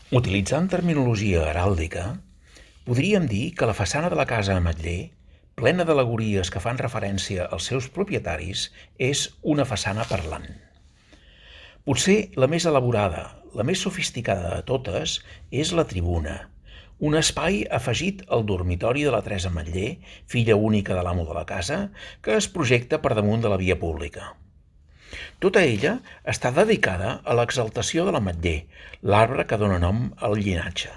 Utilitzant terminologia heràldica, podríem dir que la façana de la casa Ametller, plena d'al·legories que fan referència als seus propietaris, és una façana parlant. Potser la més elaborada, la més sofisticada de totes, és la tribuna, un espai afegit al dormitori de la Teresa Ametller, filla única de l'amo de la casa, que es projecta per damunt de la via pública. Tota ella està dedicada a l'exaltació de l'ametller, l'arbre que dóna nom al llinatge.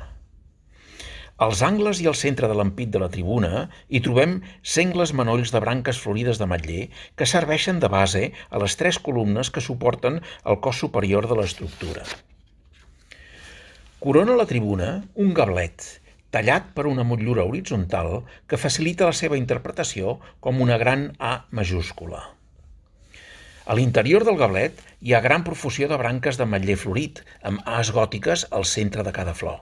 Als angles i al centre de l'ampit de la tribuna hi trobem sengles manolls de branques florides d'ametller que serveixen de base a les 3 columnes que suporten el cos superior de l'estructura. Corona la tribuna un gablet, tallat per una motllura horitzontal que facilita la seva interpretació com una gran A majúscula. A l'interior del gablet hi ha gran profusió de branques d'ametller florit, amb as gòtiques al centre de cada flor.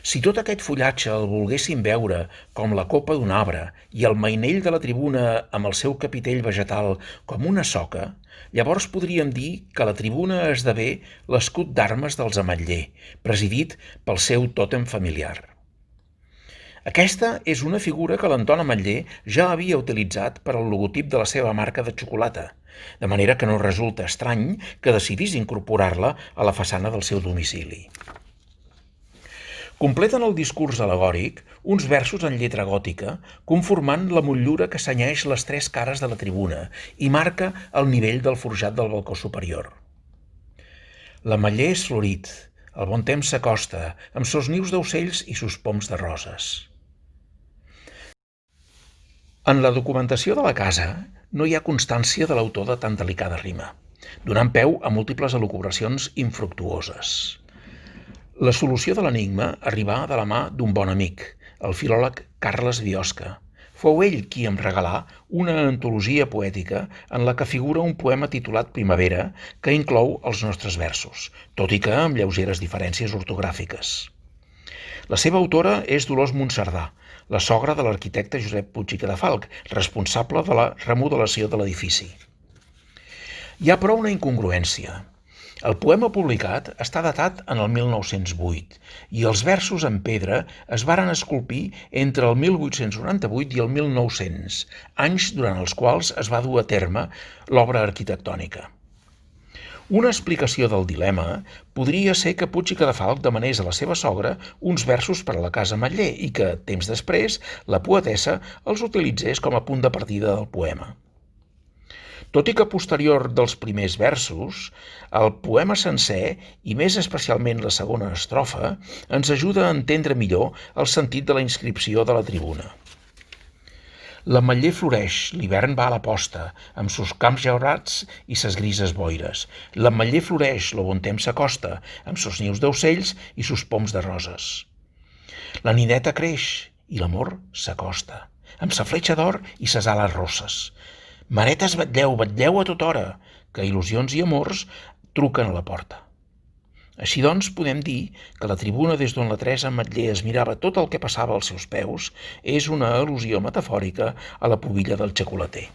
Si tot aquest fullatge el volguéssim veure com la copa d'un arbre i el mainell de la tribuna amb el seu capitell vegetal com una soca, llavors podríem dir que la tribuna esdevé l'escut d'armes dels Ametller, presidit pel seu tòtem familiar. Aquesta és una figura que l'Anton Ametller ja havia utilitzat per al logotip de la seva marca de xocolata, de manera que no resulta estrany que decidís incorporar-la a la façana del seu domicili. Completen el discurs al·legòric uns versos en lletra gòtica, conformant la motllura que senyeix les 3 cares de la tribuna i marca el nivell del forjat del balcó superior. L'ametller és florit, el bon temps s'acosta, amb sos nius d'ocells i sos poms de roses. En la documentació de la casa no hi ha constància de l'autor de tan delicada rima, donant peu a múltiples elucubracions infructuoses. La solució de l'enigma arribà de la mà d'un bon amic, el filòleg Carles Biosca. Fou ell qui em regalà una antologia poètica en la que figura un poema titulat Primavera que inclou els nostres versos, tot i que amb lleugeres diferències ortogràfiques. La seva autora és Dolors Monserdà, la sogra de l'arquitecte Josep Puig i Cadafalch, responsable de la remodelació de l'edifici. Hi ha però una incongruència. El poema publicat està datat en el 1908 i els versos en pedra es varen esculpir entre el 1898 i el 1900, anys durant els quals es va dur a terme l'obra arquitectònica. Una explicació del dilema podria ser que Puig i Cadafalch demanés a la seva sogra uns versos per a la casa Ametller i que, temps després, la poetessa els utilitzés com a punt de partida del poema. Tot i que posterior dels primers versos, el poema sencer, i més especialment la segona estrofa, ens ajuda a entendre millor el sentit de la inscripció de la tribuna. L'ametller floreix, l'hivern va a la posta, amb sos camps llaurats i ses grises boires. L'ametller floreix, lo bon temps s'acosta, amb sos nius d'ocells i sos poms de roses. La nineta creix i l'amor s'acosta, amb sa fletxa d'or i ses ales rosses. Maretes, vetlleu a tota hora, que il·lusions i amors truquen a la porta. Així doncs, podem dir que la tribuna des d'on la Teresa Ametller es mirava tot el que passava als seus peus és una al·lusió metafòrica a la pubilla del xocolater.